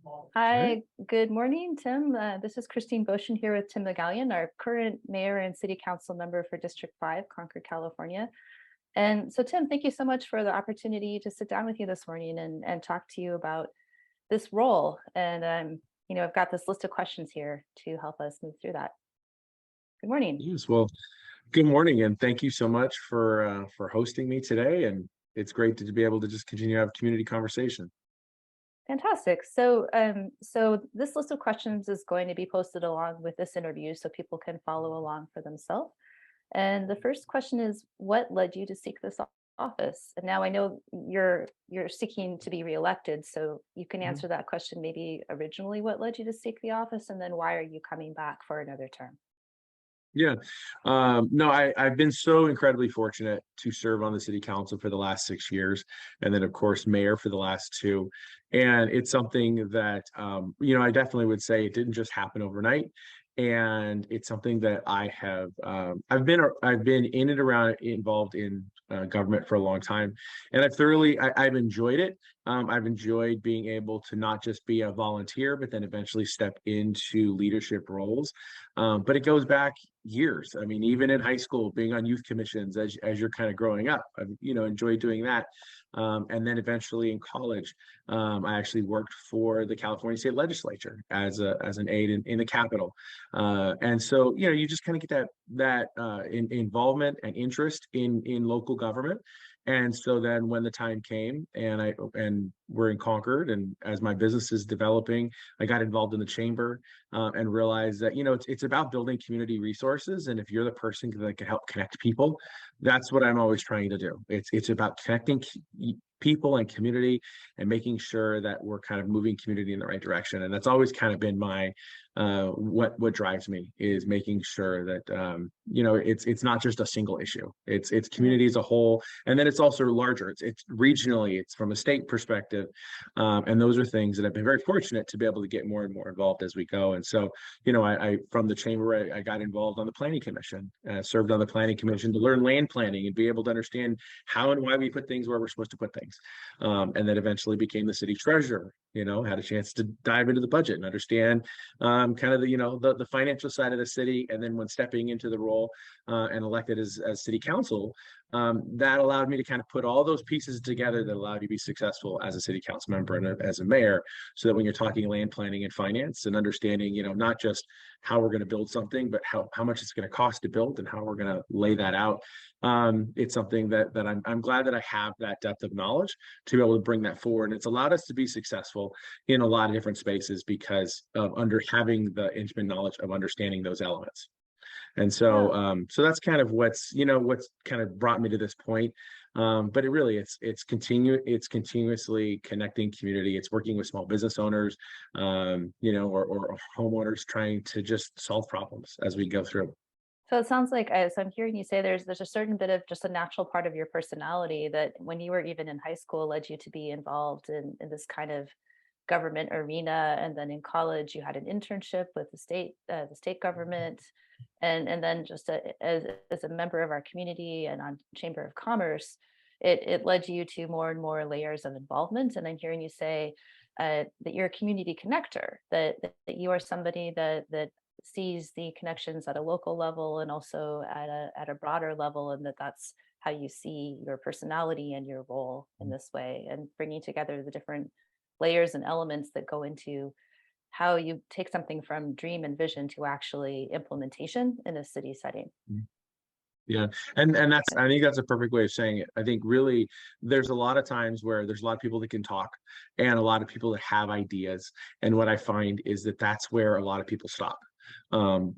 Okay. Hi, good morning, Tim. This is Christine Boschen here with Tim McGallian, our current mayor and city council member for District 5, Concord, California. And so, Tim, thank you so much for the opportunity to sit down with you this morning and talk to you about this role. And, I've got this list of questions here to help us move through that. Good morning. Yes. Well, good morning, and thank you so much for hosting me today. And it's great to be able to just continue to have community conversation. Fantastic. So this list of questions is going to be posted along with this interview so people can follow along for themselves. And the first question is, what led you to seek this office? And now I know you're seeking to be reelected, so you can Mhm. answer that question maybe originally what led you to seek the office, and then why are you coming back for another term? Yeah. No, I've been so incredibly fortunate to serve on the city council for the last 6 years, and then of course mayor for the last two. And it's something that I definitely would say it didn't just happen overnight. And it's something that I've been in and around involved in government for a long time, and I've enjoyed it. I've enjoyed being able to not just be a volunteer, but then eventually step into leadership roles. But it goes back years. I mean, even in high school, being on youth commissions as you're kind of growing up, I've enjoyed doing that. And then eventually in college, I actually worked for the California State Legislature as an aide in the Capitol. And so you just kind of get that involvement and interest in local government. And so then when the time came and we're in Concord, and as my business is developing, I got involved in the chamber, and realize that it's about building community resources. And if you're the person that can help connect people, that's what I'm always trying to do. It's about connecting people and community, and making sure that we're kind of moving community in the right direction. And that's always kind of been my what drives me, is making sure that it's not just a single issue. It's Mhm. community as a whole, and then it's also larger. It's regionally, it's from a state perspective, and those are things that I've been very fortunate to be able to get more and more involved as we go. And so I from the chamber, I got involved on the planning commission, served on the planning commission to learn land planning and be able to understand how and why we put things where we're supposed to put things. And then eventually became the city treasurer. Had a chance to dive into the budget and understand kind of the financial side of the city. And then when stepping into the role and elected as city council, that allowed me to kind of put all those pieces together that allowed you to be successful as a city council member and as a mayor, so that when you're talking land planning and finance and understanding, not just how we're going to build something, but how much it's going to cost to build and how we're going to lay that out. It's something that I'm glad that I have that depth of knowledge to be able to bring that forward. And it's allowed us to be successful in a lot of different spaces because of having the intimate knowledge of understanding those elements. And Yeah. so that's kind of what's kind of brought me to this point. But it really it's continuously connecting community. It's working with small business owners, or homeowners, trying to just solve problems as we go through. So it sounds like, as I'm hearing you say, there's a certain bit of just a natural part of your personality that when you were even in high school led you to be involved in this kind of government arena, and then in college you had an internship with the state government, and then just as a member of our community and on Chamber of Commerce, it led you to more and more layers of involvement. And I'm hearing you say that you're a community connector, that you are somebody that sees the connections at a local level and also at a broader level, and that's how you see your personality and your role in this way, and bringing together the different layers and elements that go into how you take something from dream and vision to actually implementation in a city setting. Yeah. And Okay. I think that's a perfect way of saying it. I think really there's a lot of times where there's a lot of people that can talk and a lot of people that have ideas. And what I find is that that's where a lot of people stop.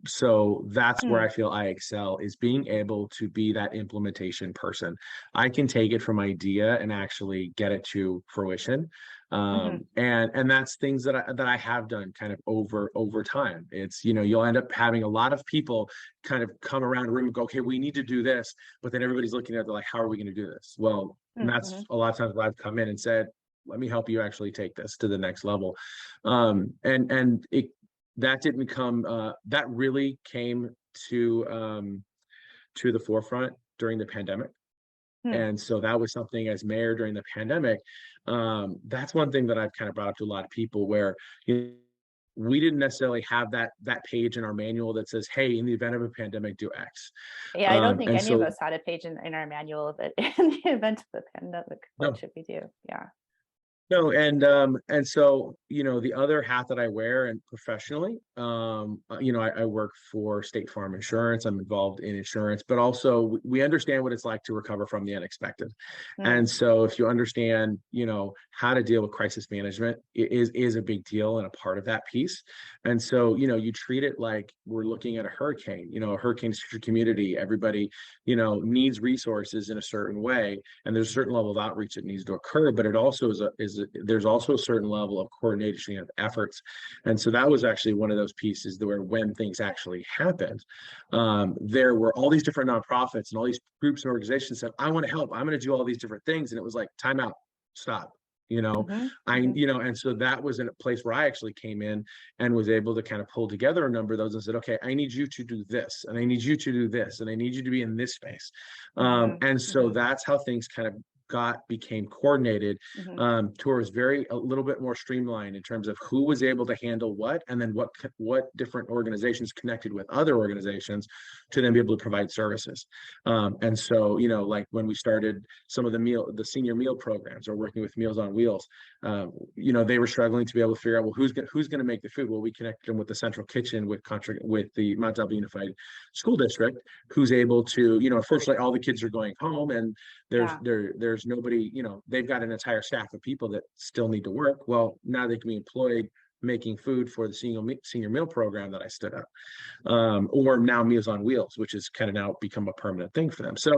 So that's where I Mm, feel I excel, is being able to be that implementation person. I can take it from idea and actually get it to fruition. mhm. And that's things that I have done kind of over time. It's, you'll end up having a lot of people kind of come around a room and go, okay, we need to do this. But then everybody's looking at it, they're like, how are we going to do this? Well, and Mm, that's mhm. a lot of times where I've come in and said, let me help you actually take this to the next level. And that didn't come, that really came to the forefront during the pandemic. Hmm. And so that was something as mayor during the pandemic. That's one thing that I've kind of brought up to a lot of people where we didn't necessarily have that page in our manual that says, hey, in the event of a pandemic, do X. Yeah, I don't think And any of so, us had a page in our manual that in the event of the pandemic, what no, should we do? Yeah. no, and so, the other hat that I wear and professionally, I work for State Farm Insurance. I'm involved in insurance, but also we understand what it's like to recover from the unexpected. Mm. And so if you understand, how to deal with crisis management is a big deal and a part of that piece. And so, you treat it like we're looking at a hurricane, a hurricane's future community. Everybody, needs resources in a certain way, and there's a certain level of outreach that needs to occur, but it also there's also a certain level of coordination of efforts. And so that was actually one of those pieces where when things actually happened, there were all these different nonprofits and all these groups and organizations said, I want to help, I'm going to do all these different things. And it was like, time out, stop. Hmm. Hmm. And so that was in a place where I actually came in and was able to kind of pull together a number of those and said, okay, I need you to do this, and I need you to do this, and I need you to be in this space. Hmm. And so Hmm. that's how things kind of became coordinated, Hmm. towards a little bit more streamlined in terms of who was able to handle what, and then what different organizations connected with other organizations to then be able to provide services. And so, like when we started some of the senior meal programs or working with Meals on Wheels, they were struggling to be able to figure out, well, who's going to make the food. Well, we connected them with the central kitchen with the Mount Alba Unified School District, who's able to, unfortunately all the kids are going home, and Yeah. there's nobody, they've got an entire staff of people that still need to work. Well, now they can be employed making food for the senior meal program that I stood up, or now Meals on Wheels, which has kind of now become a permanent thing for them. So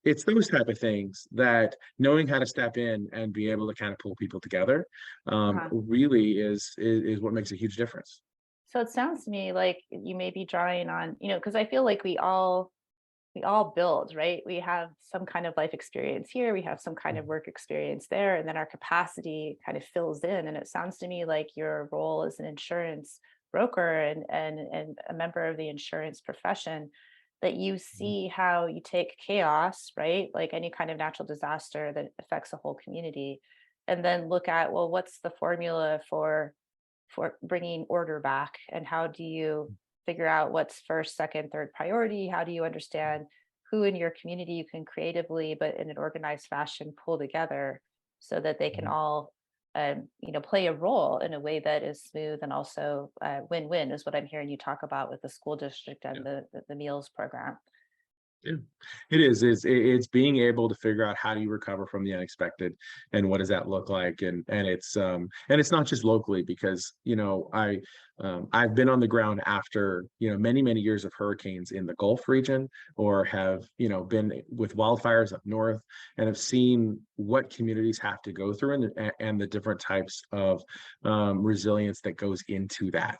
it's those type of things that knowing how to step in and be able to kind of pull people together, Uh-huh. really is what makes a huge difference. So it sounds to me like you may be drawing on, because I feel like we all build, right? We have some kind of life experience here, we have some kind of work experience there, and then our capacity kind of fills in. And it sounds to me like your role as an insurance broker and a member of the insurance profession, that you see how you take chaos, right? Like any kind of natural disaster that affects a whole community, and then look at, well, what's the formula for bringing order back, and how do you figure out what's first, second, third priority? How do you understand who in your community you can creatively but in an organized fashion pull together so that they can all play a role in a way that is smooth and also win-win, is what I'm hearing you talk about with the school district and the meals program. Yeah, it is. It's being able to figure out how do you recover from the unexpected, and what does that look like, and it's not just locally, because I've been on the ground after many years of hurricanes in the Gulf region, or have been with wildfires up north, and have seen what communities have to go through, and the different types of resilience that goes into that.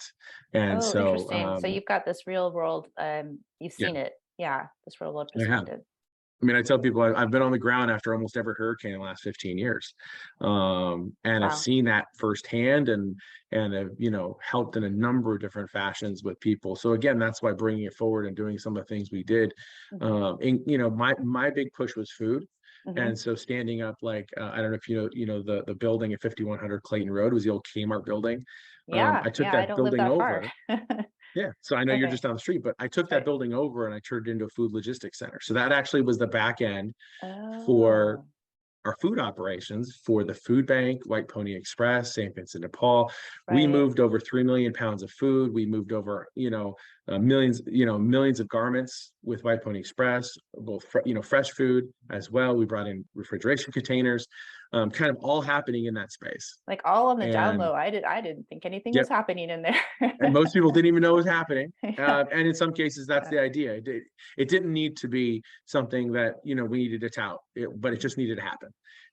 And Oh, so interesting. So you've got this real world, you've yeah, seen it. Yeah, this real world I have. perspective. I mean, I tell people I've been on the ground after almost every hurricane in the last 15 years, and I've Wow. seen that firsthand, and have helped in a number of different fashions with people. So again, that's why bringing it forward and doing some of the things we did. Hmm. And my big push was food, Hmm. and so standing up, like, I don't know if the building at 5100 Clayton Road was the old Kmart building. Yeah, I took yeah, I that don't live building that far. over. Yeah, so I know you're Okay, just down the street, but I took that right. building over and I turned it into a food logistics center. So that actually was the back end for Oh, our food operations for the food bank, White Pony Express, St. Vincent de Paul. We right. moved over 3 million pounds of food. We moved over, millions of garments with White Pony Express, both, fresh food as well. We brought in refrigeration containers, kind of all happening in that space. Like all on the down And low. I didn't think anything was yep, happening in and there. most people didn't even know it was happening. Yeah, And in some cases, that's yeah, the idea. It didn't need to be something that we needed to tout, but it mhm, just needed to happen.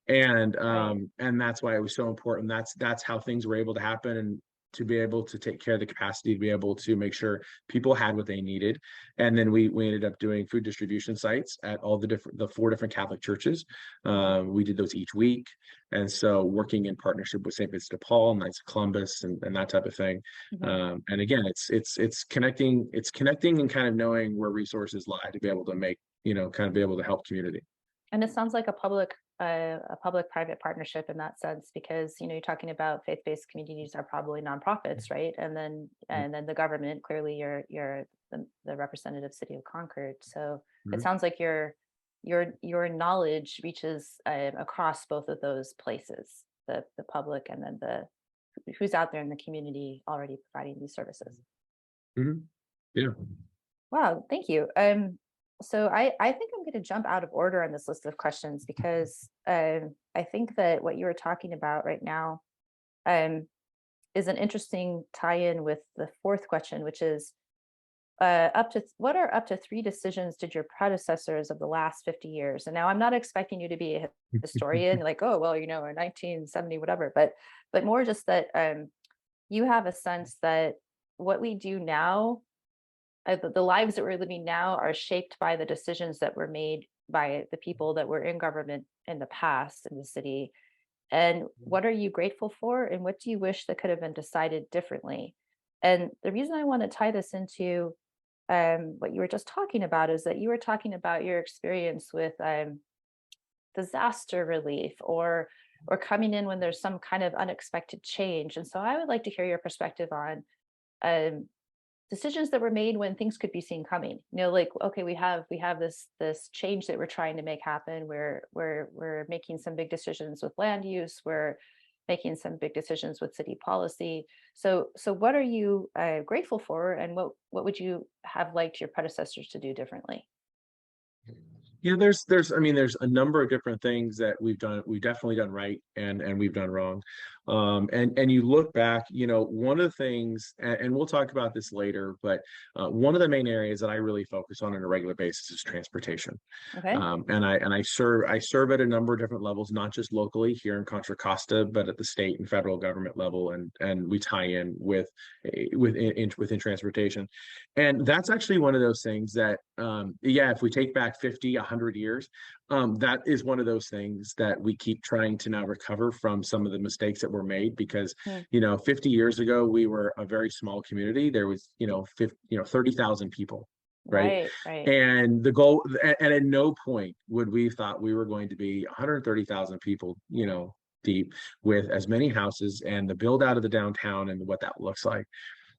And right. that's why it was so important. That's how things were able to happen, and to be able to take care of the capacity to be able to make sure people had what they needed. And then we ended up doing food distribution sites at all the 4 different Catholic churches. Mhm, We did those each week, and so working in partnership with St. Vincent de Paul, Knights of Columbus, and that type of thing. mhm. And again, it's connecting and kind of knowing where resources lie to be able to make, kind of be able to help community. And it sounds like a public-private partnership in that sense, because you're talking about faith-based communities are probably nonprofits, right? And then the government, clearly you're the representative city of Concord. So it Mhm. sounds like your knowledge reaches across both of those places, the public and then the who's out there in the community already providing these services. Mhm. Yeah. Wow, thank you. So I think I'm going to jump out of order on this list of questions because I think that what you were talking about right now um, is an interesting tie-in with the fourth question, which is what are up to three decisions did your predecessors of the last 50 years? And now I'm not expecting you to be a historian, like, oh, well, in 1970, whatever, but more just that you have a sense that what we do now, the lives that we're living now are shaped by the decisions that were made by the people that were in government in the past in the city. And what are you grateful for? And what do you wish that could have been decided differently? And the reason I want to tie this into what you were just talking about is that you were talking about your experience with disaster relief or coming in when there's some kind of unexpected change. And so I would like to hear your perspective on um, decisions that were made when things could be seen coming. Like, okay, we have this change that we're trying to make happen. We're making some big decisions with land use. We're making some big decisions with city policy. So what are you grateful for, and what would you have liked your predecessors to do differently? Yeah, there's a number of different things that we've definitely done right and we've done wrong. And you look back, one of the things, and we'll talk about this later, but one of the main areas that I really focus on a regular basis is transportation. Okay. And I serve at a number of different levels, not just locally here in Contra Costa, but at the state and federal government level, and we tie in within transportation. And that's actually one of those things that, yeah, if we take back 50, 100 years, that is one of those things that we keep trying to now recover from some of the mistakes that were made because, Hmm. 50 years ago, we were a very small community. There was, 50, 30,000 people, right? Right, right. And the goal, and at no point would we thought we were going to be 130,000 people, deep with as many houses and the build out of the downtown and what that looks like.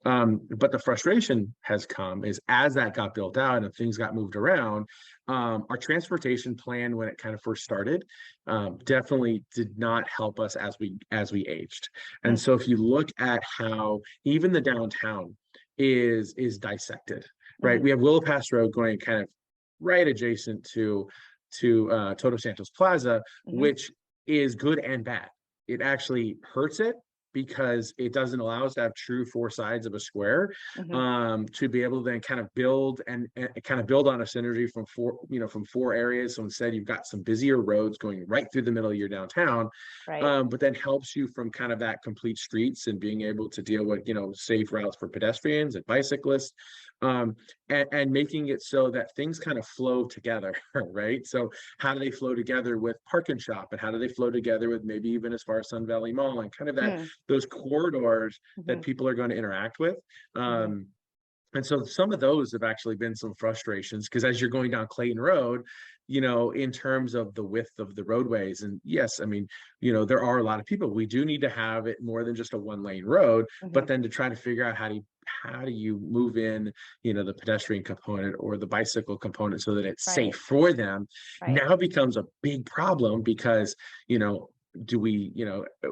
But the frustration has come is as that got built out and things got moved around, our transportation plan when it kind of first started definitely did not help us as we aged. Hmm. And so if you look at how even the downtown is dissected, right? Hmm. We have Willow Pass Road going kind of right adjacent to Toto Santos Plaza, Hmm. which is good and bad. It actually hurts it because it doesn't allow us to have true four sides of a square, Hmm. to be able to then kind of build and kind of build on a synergy from four areas. So instead you've got some busier roads going right through the middle of your downtown, Right. but then helps you from kind of that complete streets and being able to deal with safe routes for pedestrians and bicyclists, and making it so that things kind of flow together. Right, so how do they flow together with Park and Shop, and how do they flow together with maybe even as far as Sun Valley Mall and kind of that Hmm. those corridors that Hmm. people are going to interact with. Hmm. And so some of those have actually been some frustrations because as you're going down Clayton Road, in terms of the width of the roadways, and yes, I mean, there are a lot of people. We do need to have it more than just a one-lane road, Hmm. but then to try to figure out how do you move in, the pedestrian component or the bicycle component so that it's Right, safe for them right. now becomes a big problem because, do we,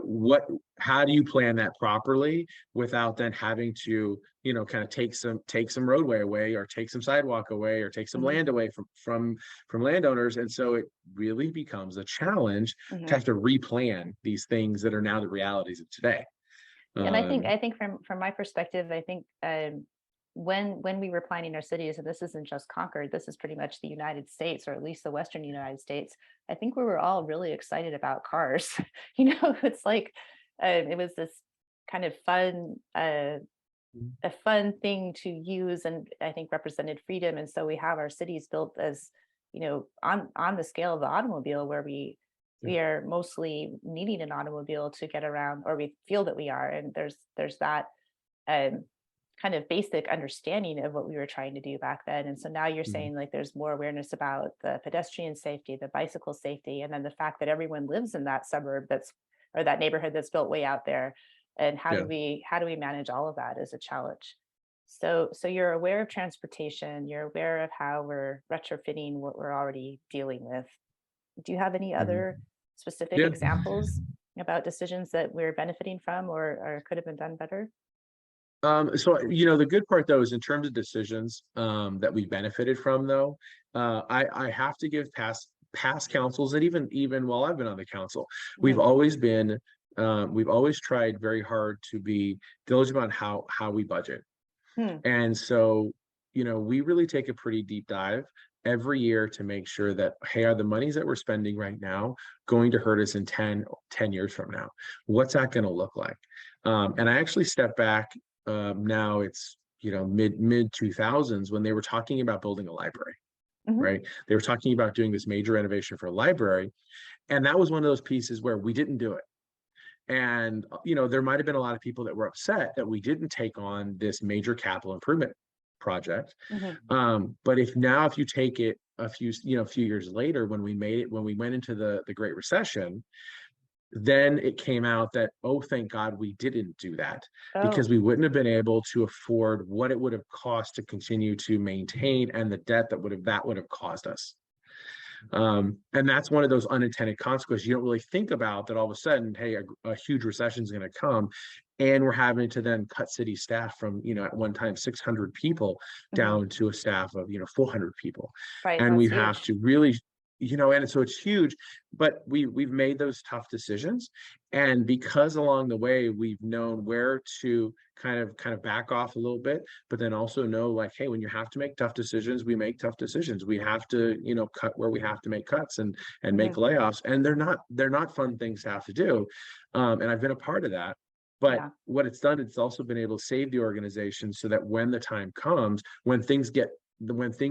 what how do you plan that properly without then having to kind of take some roadway away or take some sidewalk away or take some Hmm. land away from landowners. And so it really becomes a challenge to Hmm. have to replan these things that are now the realities of today. And I think um I think from my perspective, I think when we were planning our cities, and this isn't just Concord, this is pretty much the United States, or at least the Western United States. I think we were all really excited about cars. It's like it was this kind of fun, a fun thing to use, and I think represented freedom. And so we have our cities built as on the scale of the automobile, where we are mostly needing an automobile to get around, or we feel that we are. And there's that um, kind of basic understanding of what we were trying to do back then. And so now you're Mhm. saying like there's more awareness about the pedestrian safety, the bicycle safety, and then the fact that everyone lives in that suburb that's or that neighborhood that's built way out there. And Yeah. how do we manage all of that is a challenge. So you're aware of transportation, you're aware of how we're retrofitting what we're already dealing with. Do you have any Mhm. other specific Yeah. examples about decisions that we're benefiting from or could have been done better? So the good part though is in terms of decisions that we benefited from though, I have to give past councils, and even while I've been on the council, we've Mhm. always been we've always tried very hard to be diligent about how we budget. Hmm. And so, we really take a pretty deep dive every year to make sure that, hey, are the monies that we're spending right now going to hurt us in 10 years from now? What's that going to look like? And I actually step back now it's, mid 2000s when they were talking about building a library, Mhm. right? They were talking about doing this major renovation for a library. And that was one of those pieces where we didn't do it. And, there might have been a lot of people that were upset that we didn't take on this major capital improvement project. Mhm. But if you take it a few years later, when we went into the Great Recession, then it came out that, oh, thank God we didn't do that, because Oh. we wouldn't have been able to afford what it would have cost to continue to maintain and the debt that would have caused us. And that's one of those unintended consequences you don't really think about, that all of a sudden, hey, a huge recession is going to come, and we're having to then cut city staff from, at one time 600 people Mhm. down to a staff of, 400 people. Right, And we that's have huge. to really, and so it's huge, but we've made those tough decisions. And because along the way we've known where to kind of back off a little bit, but then also know, like, hey, when you have to make tough decisions, we make tough decisions. We have to, cut where we have to make cuts and make Mhm. layoffs. And they're not fun things to have to do. And I've been a part of that. But Yeah. what it's done, it's also been able to save the organization so that when the time comes, when things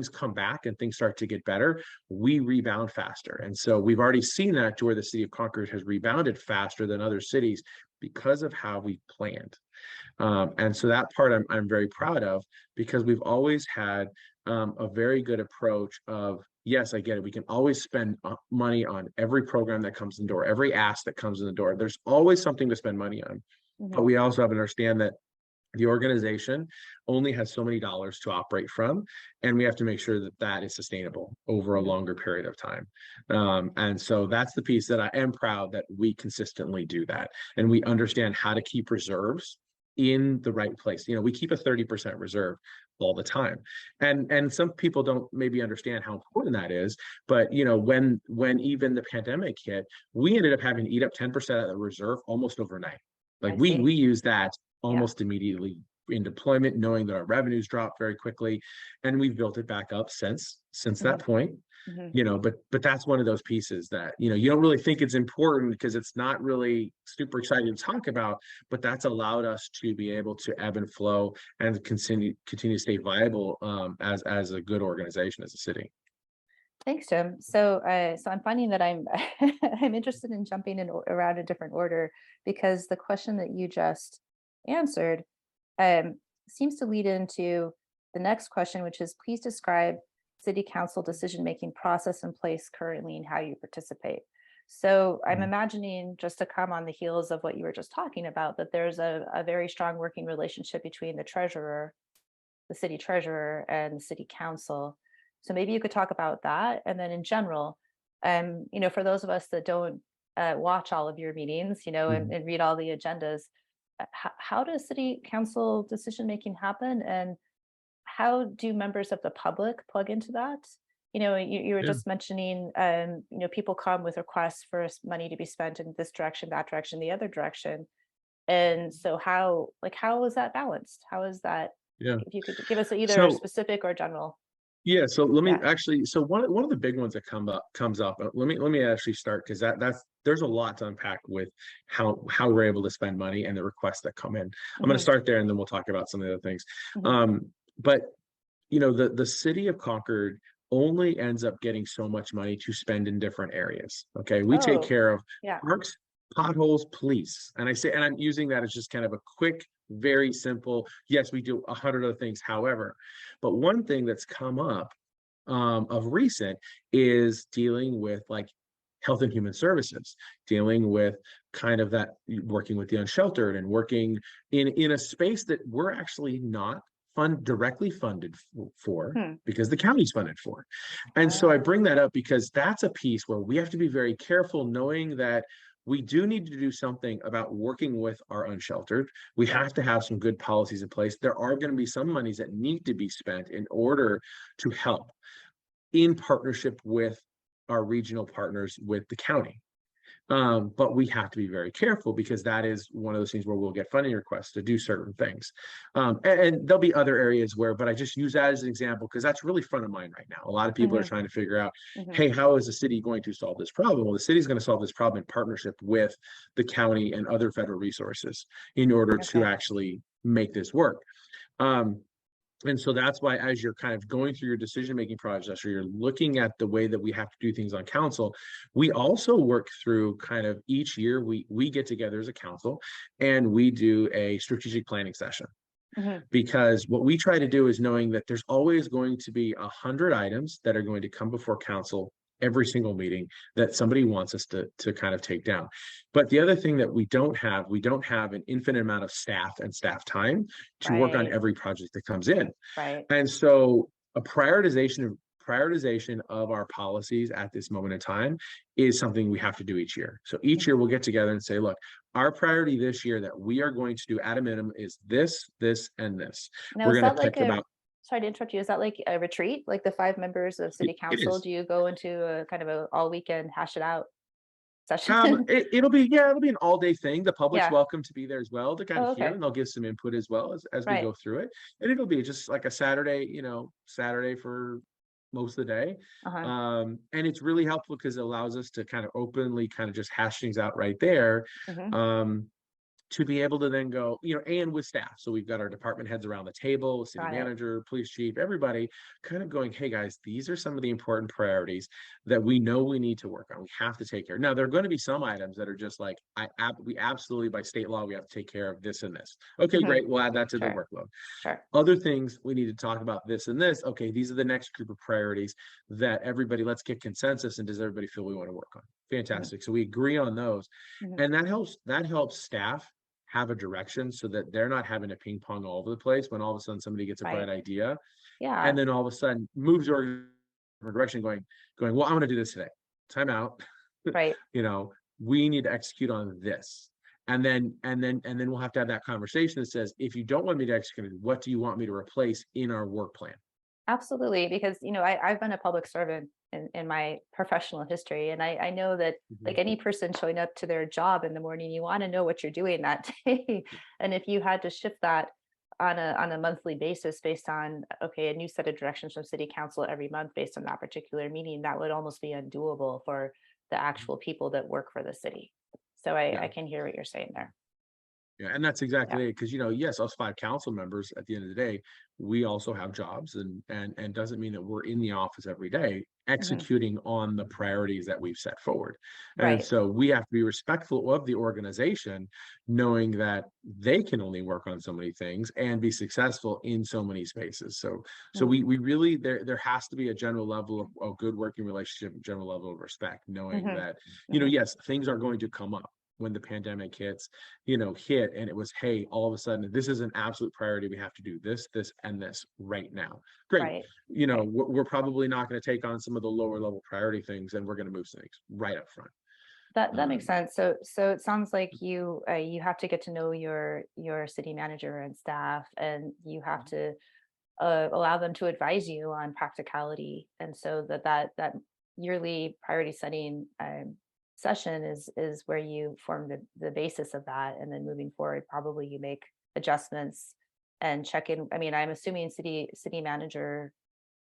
come back and things start to get better, we rebound faster. And so we've already seen that, to where the city of Concord has rebounded faster than other cities because of how we planned. And so that part I'm very proud of, because we've always had a very good approach of, yes, I get it. We can always spend money on every program that comes in the door, every ask that comes in the door. There's always something to spend money on. But Mhm. we also have to understand that the organization only has so many dollars to operate from, and we have to make sure that that is sustainable over a Mhm. longer period of time. And so that's the piece that I am proud that we consistently do that, and we understand how to keep reserves in the right place. We keep a 30% reserve all the time, and some people don't maybe understand how important that is. But when even the pandemic hit, we ended up having to eat up 10% of the reserve almost overnight. Like I we see. use that Yeah. almost immediately in deployment, knowing that our revenues dropped very quickly, and we've built it back up since that Mhm. point. Mhm. But that's one of those pieces that you don't really think it's important, because it's not really super exciting to talk about, but that's allowed us to be able to ebb and flow and continue to stay viable, as a good organization, as a city. Thanks, Jim. So I'm finding that I'm I'm interested in jumping in around a different order because the question that you just answered um, seems to lead into the next question, which is please describe city council decision-making process in place currently and how you participate. So I'm Mhm. imagining, just to come on the heels of what you were just talking about, that there's a very strong working relationship between the treasurer, the city treasurer, and the city council. So maybe you could talk about that. And then in general, for those of us that don't watch all of your meetings, Mhm. and read all the agendas, how does city council decision making happen, and how do members of the public plug into that? You were Yeah. just mentioning, people come with requests for money to be spent in this direction, that direction, the other direction. And so how is that balanced? How is that, Yeah. if you could give us either So specific or general? Yeah, so let me Yeah. actually. So one of the big ones that comes up. Let me actually start, because that's there's a lot to unpack with how we're able to spend money and the requests that come in. I'm going to Hmm. start there, and then we'll talk about some of the other things. Hmm. But the city of Concord only ends up getting so much money to spend in different areas. Okay, we take Oh, care of yeah. parks. potholes, police. And I say, and I'm using that as just kind of a quick, very simple, yes, we do 100 other things. However, but one thing that's come up of recent is dealing with like health and human services, dealing with kind of that working with the unsheltered and working in a space that we're actually not directly funded for Hmm. because the county's funded for. And so I Ah, bring that up because that's a piece where we have to be very careful, knowing that we do need to do something about working with our unsheltered. We yeah, have to have some good policies in place. There are going to be some monies that need to be spent in order to help in partnership with our regional partners with the county. But we have to be very careful because that is one of those things where we'll get funding requests to do certain things. And there'll be other areas where, but I just use that as an example because that's really front of mind right now. A lot of people are hmm, trying to figure out, hmm, hey, how is the city going to solve this problem? Well, the city's going to solve this problem in partnership with the county and other federal resources in order to okay, actually make this work. Um, and so that's why, as you're kind of going through your decision-making process, or you're looking at the way that we have to do things on council, we also work through kind of each year, we get together as a council and we do a strategic planning session. hmm, Because what we try to do is knowing that there's always going to be 100 items that are going to come before council every single meeting that somebody wants us to kind of take down. But the other thing that we don't have an infinite amount of staff and staff time to work on right, every project that comes in. right, And so a prioritization of our policies at this moment in time is something we have to do each year. So each year mhm. we'll get together and say, look, our priority this year that we are going to do at a minimum is this, this, and this. Now, We're is going to that like pick a, about sorry to interrupt you, is that like a retreat? Like the 5 members of city it council? is. Do you go into a kind of a all weekend hash it out session? It'll be it'll be an all day thing. The public's Yeah. welcome to be there as well to kind of Oh, hear, okay. and they'll give some input as well as we Right. go through it. And it'll be just like a Saturday, Saturday for most of the day. Uh-huh. And it's really helpful because it allows us to kind of openly kind of just hash things out right there. Hmm. Um, to be able to then go, and with staff. So we've got our department heads around the table, city Got it. manager, police chief, everybody kind of going, hey guys, these are some of the important priorities that we know we need to work on. We have to take care. Now, there are going to be some items that are just like, we absolutely, by state law, we have to take care of this and this. Okay, Hmm. great. We'll add that to the Sure. workload. Sure. Other things we need to talk about this and this. Okay, these are the next group of priorities that everybody, let's get consensus. And does everybody feel we want to work on? Hmm. Fantastic. So we agree on those. Hmm. And that helps staff have a direction so that they're not having to ping pong all over the place when all of a sudden somebody gets a bright Right. idea and Yeah. then all of a sudden moves your direction going, well, I'm going to do this today. Time out. Right. you know, we need to execute on this. And then we'll have to have that conversation that says, if you don't want me to execute it, what do you want me to replace in our work plan? Absolutely. Because, I've been a public servant in my professional history. And I know that like Mhm. any person showing up to their job in the morning, you want to know what you're doing that day. And if you had to shift that on a monthly basis based on, okay, a new set of directions from city council every month based on that particular meeting, that would almost be undoable for the actual people that work for the city. So I Yeah. can hear what you're saying there. Yeah, and that's Yeah. exactly it. Because yes, us 5 council members at the end of the day, we also have jobs, and doesn't mean that we're in the office every day Hmm. executing on the priorities that we've set forward. And Right. so we have to be respectful of the organization, knowing that they can only work on so many things and be successful in so many spaces. So Hmm. we really there has to be a general level of a good working relationship, general level of respect, knowing Hmm. that, Hmm. yes, things are going to come up when the pandemic hit and it was, hey, all of a sudden this is an absolute priority, we have to do this, this, and this right now. Great. Right. Right. We're probably not going to take on some of the lower level priority things, and we're going to move things right up front. That makes um, sense. So it sounds like you have to get to know your city manager and staff, and you have to allow them to advise you on practicality, and so that yearly priority setting session is where you form the basis of that, and then moving forward, probably you make adjustments and check in. I mean, I'm assuming city manager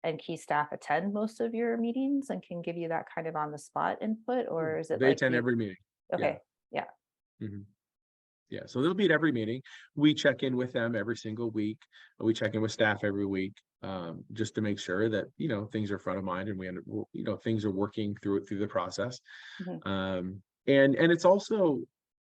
and key staff attend most of your meetings and can give you that kind of on the spot input, or is it they like attend you? every meeting. Yeah. Okay. Yeah. Mhm. Yeah, so they'll be at every meeting. We check in with them every single week. We check in with staff every week, just to make sure that things are front of mind, and things are working through the process. Mhm. And it's also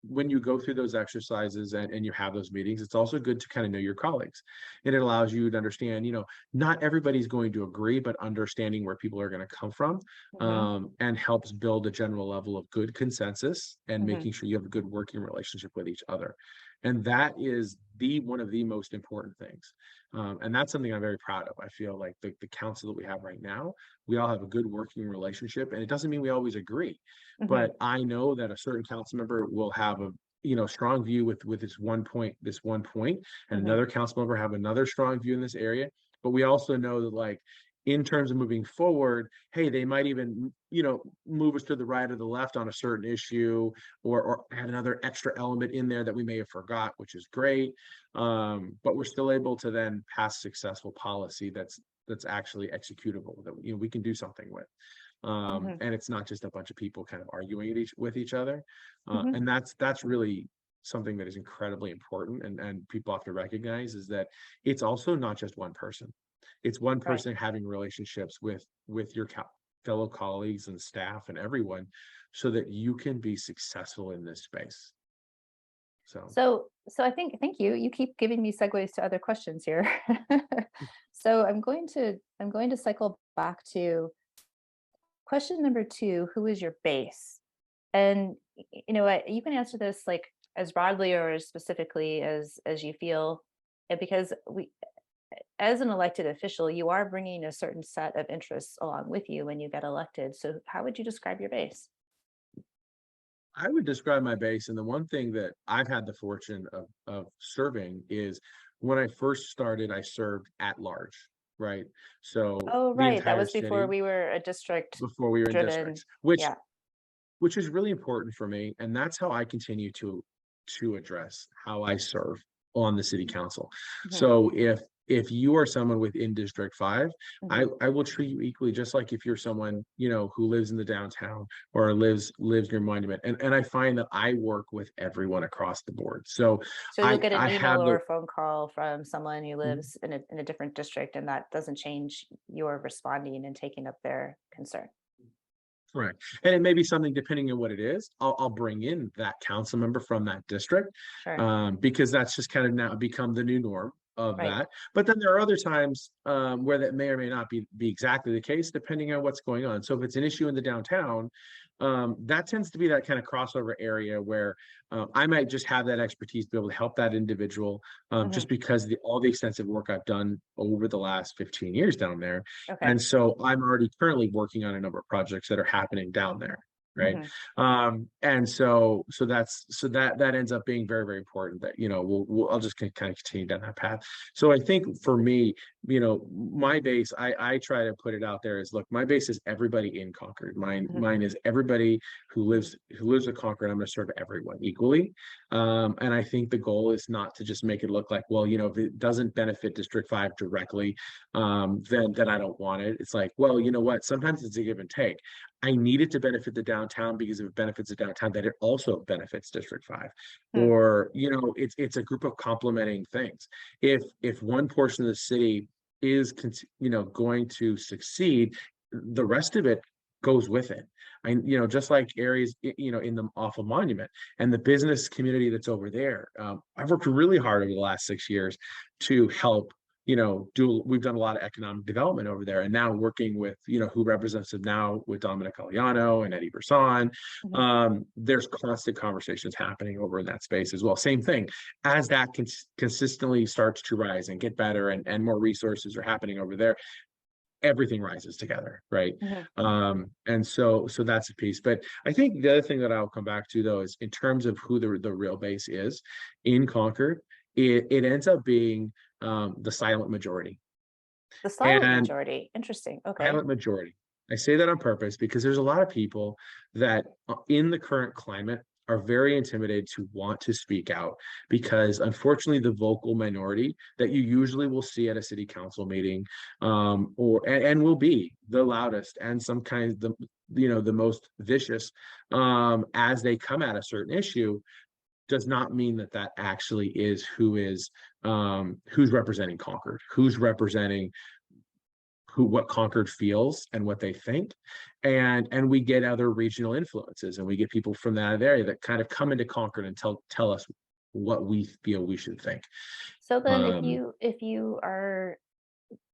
when you go through those exercises and you have those meetings, it's also good to kind of know your colleagues. And it allows you to understand, not everybody's going to agree, but understanding where people are going to come from, Hmm. and helps build a general level of good consensus and Hmm. making sure you have a good working relationship with each other. And that is one of the most important things. And that's something I'm very proud of. I feel like the council that we have right now, we all have a good working relationship, and it doesn't mean we always agree, Hmm. but I know that a certain council member will have a strong view with this one point, and Hmm. another council member have another strong view in this area. But we also know that, like, in terms of moving forward, hey, they might even move us to the right or the left on a certain issue, or add another extra element in there that we may have forgot, which is great. But we're still able to then pass successful policy that's actually executable, that we can do something with. Hmm. And it's not just a bunch of people kind of arguing with each other. Hmm. And that's really something that is incredibly important, and people have to recognize, is that it's also not just one person. It's one Right. person having relationships with your fellow colleagues and staff and everyone, so that you can be successful in this space. So So I think, thank you. You keep giving me segues to other questions here. So I'm going to cycle back to question number two. Who is your base? And you can answer this like as broadly or as specifically as you feel, because as an elected official, you are bringing a certain set of interests along with you when you get elected. So how would you describe your base? I would describe my base, and the one thing that I've had the fortune of serving is, when I first started, I served at large, right? So Oh, the right. That entire was before city, we were a district before we were in driven. districts, which Yeah. which is really important for me, and that's how I continue to address how I serve on the city council. Hmm. So if you are someone within District 5, Hmm. I will treat you equally, just like if you're someone, who lives in the downtown or lives near Monument. And I find that I work with everyone across the board. So So you'll I get an I email have or the a phone call from someone who lives in a different district, and that doesn't change your responding and taking up their concern. Right. And it may be something, depending on what it is, I'll bring in that council member from that district, Sure. because that's just kind of now become the new norm of Right. that. But then there are other times, where that may or may not be exactly the case, depending on what's going on. So if it's an issue in the downtown, that tends to be that kind of crossover area where, I might just have that expertise to be able to help that individual, Hmm. just because all the extensive work I've done over the last 15 years down there. Okay. And so I'm already currently working on a number of projects that are happening down there. Right. Hmm. And so that ends up being very, very important, that, I'll just kind of continue down that path. So I think for me, my base, I try to put it out there as, look, my base is everybody in Concord. Hmm. Mine is everybody who lives in Concord. I'm going to serve everyone equally. And I think the goal is not to just make it look like, well, if it doesn't benefit District 5 directly, then I don't want it. It's like, well, you know what? Sometimes it's a give and take. I need it to benefit the downtown, because if it benefits the downtown, that it also benefits District 5. Hmm. Or, it's a group of complementing things. If one portion of the city is going to succeed, the rest of it goes with it. Just like areas, in the off of Monument and the business community that's over there. I've worked really hard over the last 6 years to help, we've done a lot of economic development over there, and now working with, who represents it now with Dominic Aliano and Eddie Berson. Hmm. There's constant conversations happening over in that space as well. Same thing, as that consistently starts to rise and get better, and more resources are happening over there, everything rises together, right? Hmm. And so that's a piece. But I think the other thing that I'll come back to, though, is in terms of who the real base is in Concord, it ends up being, the silent majority. The silent And majority. Interesting. Okay. silent majority. I say that on purpose because there's a lot of people that, in the current climate, are very intimidated to want to speak out, because unfortunately the vocal minority that you usually will see at a city council meeting, and will be the loudest and sometimes the most vicious, as they come at a certain issue, does not mean that actually is who's representing Concord, who's representing what Concord feels and what they think, and we get other regional influences, and we get people from that area that kind of come into Concord and tell us what we feel we should think. So then Um, if you are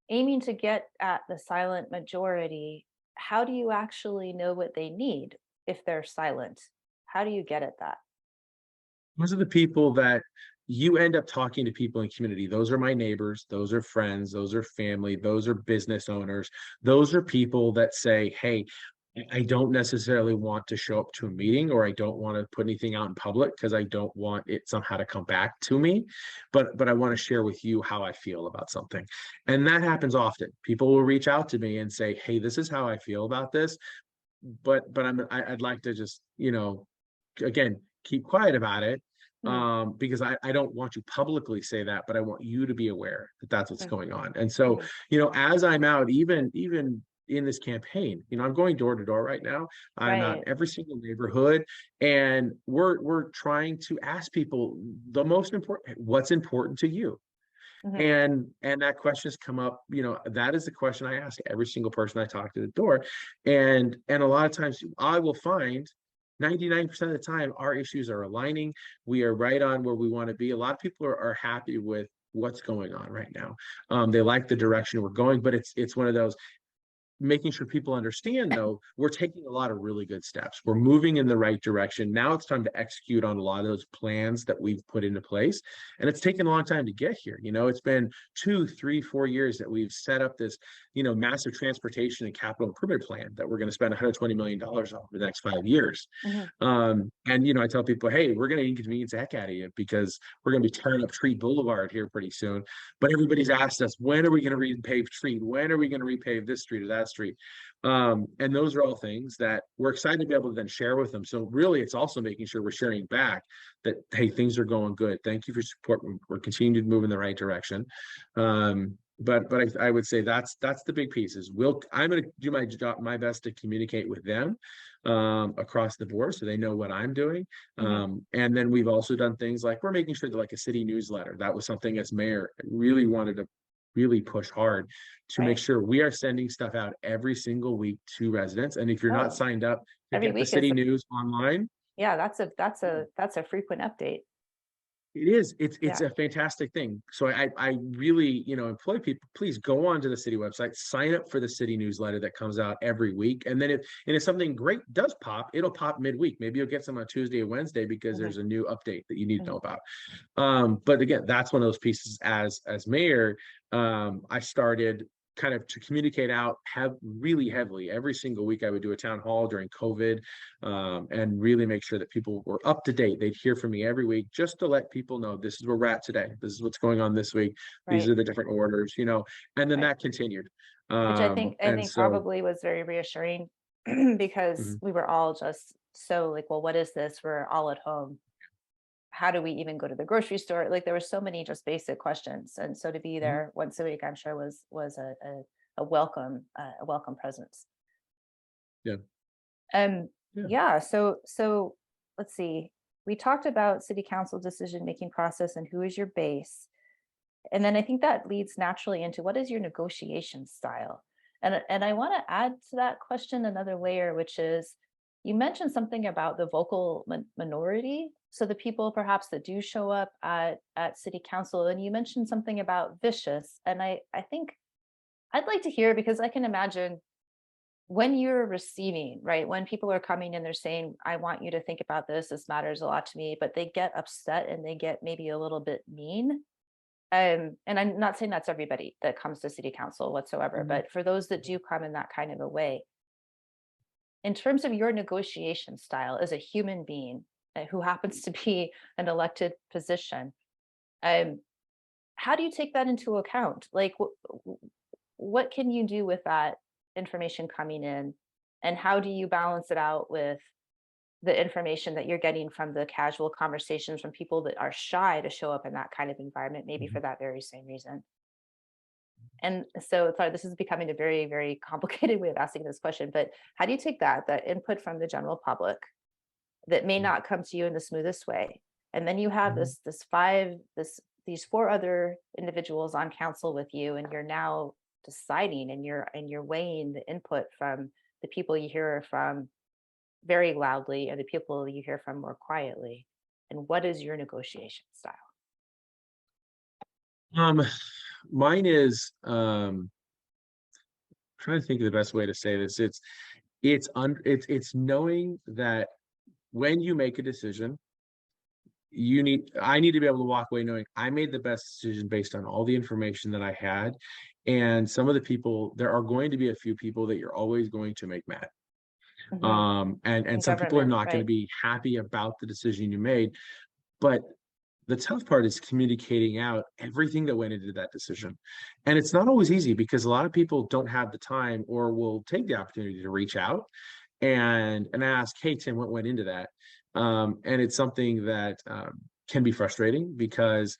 aiming to get at the silent majority, how do you actually know what they need if they're silent? How do you get at that? those are the people that you end up talking to. People in community, those are my neighbors, those are friends, those are family, those are business owners, those are people that say, hey, I don't necessarily want to show up to a meeting, or I don't want to put anything out in public because I don't want it somehow to come back to me, but I want to share with you how I feel about something. And that happens often. People will reach out to me and say, hey, this is how I feel about this, but I'd like to just, again, keep quiet about it, Mhm, because I don't want to publicly say that, but I want you to be aware that that's what's mhm, going on. And so, mhm. as I'm out, even in this campaign, I'm going door to door right now. I'm out Right. every single neighborhood, and we're trying to ask people the most important, what's important to you. Mhm. And that question has come up, that is the question I ask every single person I talk to the door. And a lot of times I will find 99% of the time our issues are aligning. We are right on where we want to be. A lot of people are happy with what's going on right now. They like the direction we're going, but it's one of those, making sure people understand, though, we're taking a lot of really good steps. We're moving in the right direction. Now it's time to execute on a lot of those plans that we've put into place. And it's taken a long time to get here. It's been 2, 3, 4 years that we've set up this, massive transportation and capital improvement plan that we're going to spend $120 million on over the next 5 years. Mhm. And I tell people, hey, we're going to inconvenience the heck out of you because we're going to be tearing up Treat Boulevard here pretty soon. But everybody's asked us, when are we going to repave Treat? When are we going to repave this street or that street? And those are all things that we're excited to be able to then share with them. So really, it's also making sure we're sharing back that, hey, things are going good. Thank you for your support. We're continuing to move in the right direction. But I would say that's the big piece is I'm going to do my best to communicate with them across the board so they know what I'm doing. Mhm. And then we've also done things like we're making sure that, like, a city newsletter, that was something as mayor I really wanted to really push hard to make Right. sure we are sending stuff out every single week to residents. And if you're not Oh, signed up to every get the week is city news online, yeah, that's a frequent update. it is. It's Yeah. a fantastic thing. So I really, employ people, please go on to the city website, sign up for the city newsletter that comes out every week. And then if something great does pop, it'll pop midweek. Maybe you'll get some on Tuesday or Wednesday because Mhm, there's a new update that you need to know mhm. about. But again, that's one of those pieces as mayor. I started kind of to communicate out have really heavily every single week. I would do a town hall during COVID, and really make sure that people were up to date. They'd hear from me every week just to let people know this is where we're at today. This is what's going on this week. These Right. are the different orders, and then Right. that continued. Which I think I And think so probably was very reassuring because mhm, we were all just so like, well, what is this? We're all at home. How do we even go to the grocery store? Like there were so many just basic questions. And so to be mhm, there once a week, I'm sure was a welcome presence. yeah, Um, yeah. yeah, so let's see. We talked about city council decision making process and who is your base. And then I think that leads naturally into what is your negotiation style? And I want to add to that question another layer, which is you mentioned something about the vocal minority. So the people perhaps that do show up at city council, and you mentioned something about vicious. And I think I'd like to hear because I can imagine when you're receiving, right? When people are coming and they're saying, I want you to think about this, this matters a lot to me, but they get upset and they get maybe a little bit mean. And I'm not saying that's everybody that comes to city council whatsoever, Mhm. but for those that do come in that kind of a way, in terms of your negotiation style as a human being who happens to be an elected position, um, how do you take that into account? Like, what can you do with that information coming in, and how do you balance it out with the information that you're getting from the casual conversations from people that are shy to show up in that kind of environment, maybe Mhm. for that very same reason? And so, sorry, this is becoming a very, very complicated way of asking this question, but how do you take that input from the general public that may not come to you in the smoothest way? And then you have Mhm. these four other individuals on council with you, and you're now deciding, and you're weighing the input from the people you hear from very loudly and the people you hear from more quietly? And what is your negotiation style? Um, Mine is trying to think of the best way to say this. It's knowing that when you make a decision, I need to be able to walk away knowing I made the best decision based on all the information that I had. And some of the people, there are going to be a few people that you're always going to make mad. Hmm. And In some people are government, not going to right? be happy about the decision you made. But the tough part is communicating out everything that went into that decision. And it's not always easy because a lot of people don't have the time or will take the opportunity to reach out and ask, "Hey, Tim, what went into that?" And it's something that can be frustrating because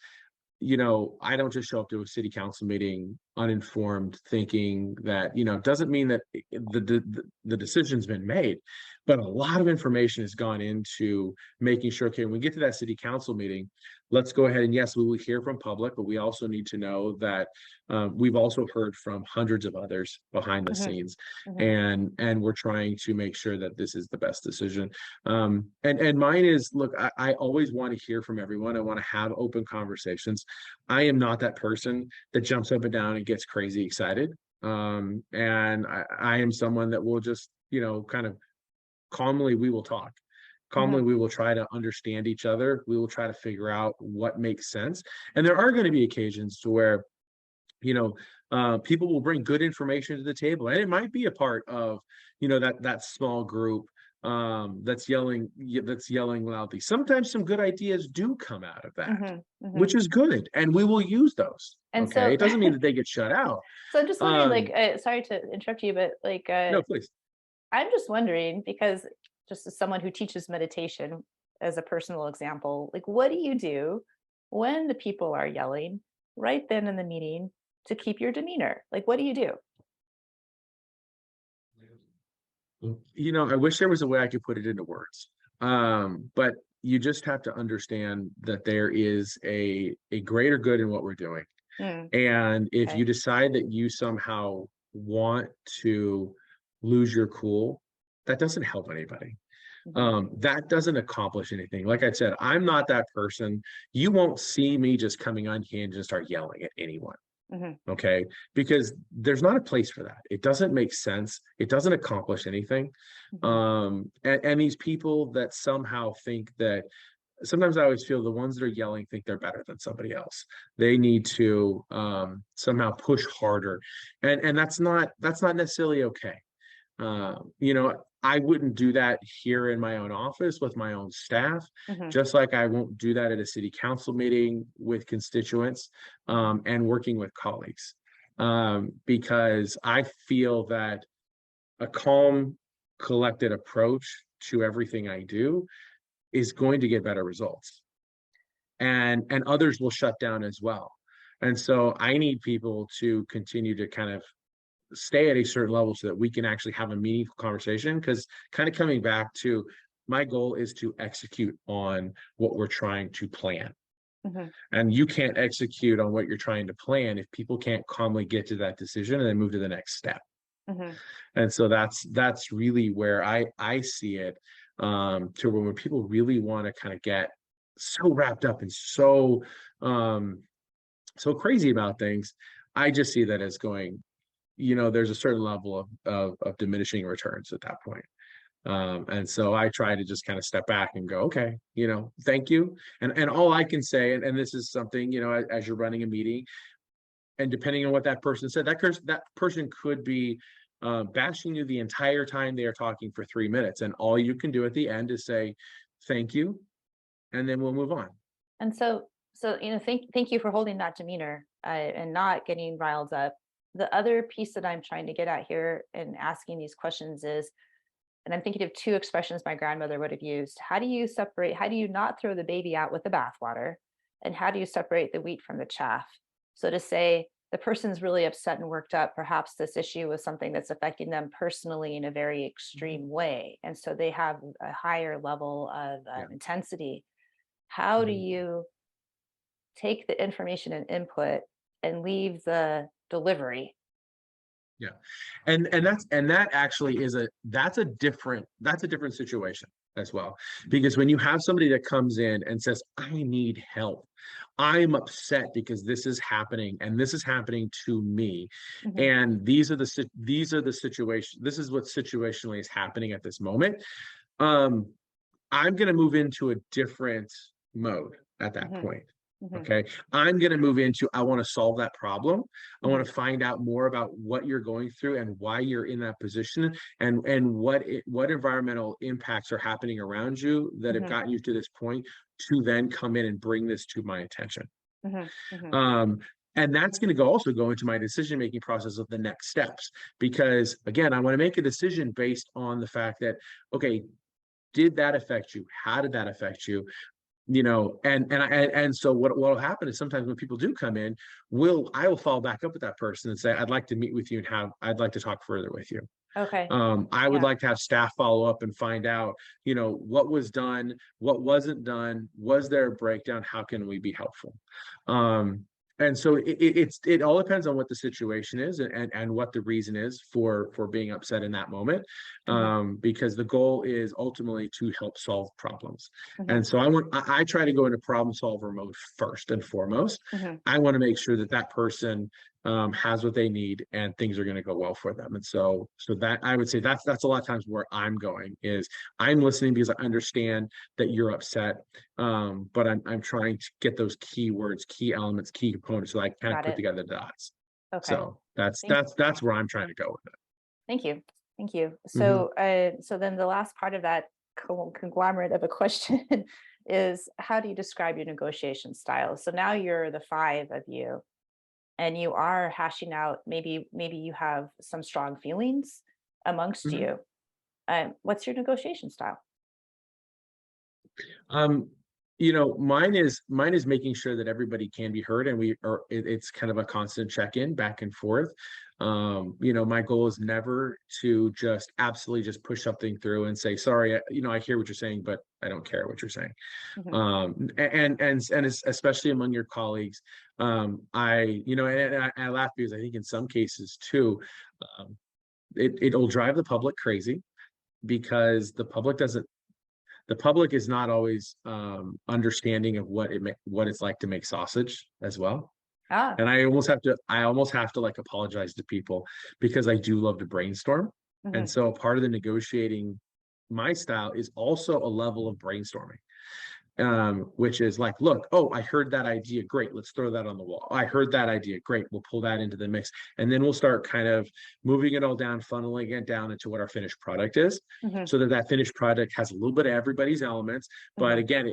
I don't just show up to a city council meeting uninformed, thinking that, doesn't mean that the decision's been made, but a lot of information has gone into making sure, okay, when we get to that city council meeting, let's go ahead and yes, we will hear from public, but we also need to know that we've also heard from hundreds of others behind the Hmm. scenes, Hmm. and we're trying to make sure that this is the best decision. And mine is, look, I always want to hear from everyone. I want to have open conversations. I am not that person that jumps up and down and gets crazy excited. And I am someone that will just, kind of calmly, we will talk. Hmm. Calmly, we will try to understand each other. We will try to figure out what makes sense. And there are going to be occasions to where, people will bring good information to the table, and it might be a part of, that small group that's yelling loudly. Sometimes some good ideas do come out of that, Hmm. Hmm. which is good, and we will use those. And Okay, so, it doesn't mean that they get shut out. so I'm just wondering, like, um sorry to interrupt you, but like, no, please. I'm just wondering because just as someone who teaches meditation as a personal example, like, what do you do when the people are yelling right then in the meeting to keep your demeanor? Like, what do you do? I wish there was a way I could put it into words. But you just have to understand that there is a greater good in what we're doing. Mm, And if you okay. decide that you somehow want to lose your cool, that doesn't help anybody. Hmm. That doesn't accomplish anything. Like I said, I'm not that person. You won't see me just coming unhinged and start yelling at anyone. Hmm. Okay, because there's not a place for that. It doesn't make sense. It doesn't accomplish anything. Hmm. And these people that somehow think that, sometimes I always feel the ones that are yelling think they're better than somebody else. They need to somehow push harder, and that's not necessarily okay. I wouldn't do that here in my own office with my own staff, Hmm. just like I won't do that at a city council meeting with constituents, and working with colleagues, because I feel that a calm, collected approach to everything I do is going to get better results, and others will shut down as well. And so I need people to continue to kind of stay at a certain level so that we can actually have a meaningful conversation, because kind of coming back to, my goal is to execute on what we're trying to plan, Hmm. and you can't execute on what you're trying to plan if people can't calmly get to that decision and then move to the next step. Hmm. And so that's really where I see it, to where when people really want to kind of get so wrapped up and um so crazy about things, I just see that as going, there's a certain level of diminishing returns at that point. And so I try to just kind of step back and go, okay, thank you. And all I can say, and this is something, as you're running a meeting, and depending on what that person said, that person could be bashing you the entire time they are talking for 3 minutes. And all you can do at the end is say, thank you, and then we'll move on. And so thank you for holding that demeanor, and not getting riled up. The other piece that I'm trying to get at here and asking these questions is, and I'm thinking of two expressions my grandmother would have used. How do you separate? How do you not throw the baby out with the bathwater? And how do you separate the wheat from the chaff? So to say the person's really upset and worked up, perhaps this issue was something that's affecting them personally in a very extreme way, and so they have a higher level of Yeah. intensity. How do Mhm. you take the information and input and leave the delivery Yeah. And that actually is that's a different situation as well. Because when you have somebody that comes in and says, I need help, I'm upset because this is happening and this is happening to me. Mhm. And these are the situations, this is what situationally is happening at this moment. Um, I'm gonna move into a different mode at that Mhm. point. Mhm. Okay. I'm going to move into, I want to solve that problem. I want Mhm. to find out more about what you're going through and why you're in that position, and what environmental impacts are happening around you that have Mhm. gotten you to this point, to then come in and bring this to my attention. Mhm. Mhm. Um, and that's going to also go into my decision making process of the next steps, because again, I want to make a decision based on the fact that, okay, did that affect you? How did that affect you? And so what will happen is sometimes when people do come in, I will follow back up with that person and say, I'd like to meet with you and I'd like to talk further with you. Okay. I would Yeah. like to have staff follow up and find out, what was done, what wasn't done, was there a breakdown, how can we be helpful? Um, and so it all depends on what the situation is, and what the reason is for being upset in that moment, Mhm. because the goal is ultimately to help solve problems. Mhm. And so I try to go into problem solver mode first and foremost. Mhm. I want to make sure that that person has what they need and things are going to go well for them. And so that, I would say, that's a lot of times where I'm going, is I'm listening because I understand that you're upset, but I'm trying to get those keywords, key elements, key components, so I kind of Got put it. together the dots. Okay. So that's Thank that's that's where I'm trying to go with thank you. Thank you. it. Hmm. So then the last part of that conglomerate of a question is, how do you describe your negotiation style? So now you're the five of you, and you are hashing out, maybe you have some strong feelings amongst Hmm. you. What's your negotiation style? Um, mine is making sure that everybody can be heard, and it's kind of a constant check-in back and forth. My goal is never to just absolutely just push something through and say, sorry, I hear what you're saying, but I don't care what you're saying. Mhm. Especially among your colleagues, I laugh because I think in some cases too, um, it'll drive the public crazy, because the public is not always understanding of what it's like to make sausage as well. Ah. And I almost have to like apologize to people, because I do love to brainstorm. And Mhm. so part of the negotiating my style is also a level of brainstorming, which is like, look, oh, I heard that idea. Great. Let's throw that on the wall. I heard that idea. Great. We'll pull that into the mix. And then we'll start kind of moving it all down, funneling it down into what our finished product is, Mhm. so that that finished product has a little bit of everybody's elements. But Mhm. again,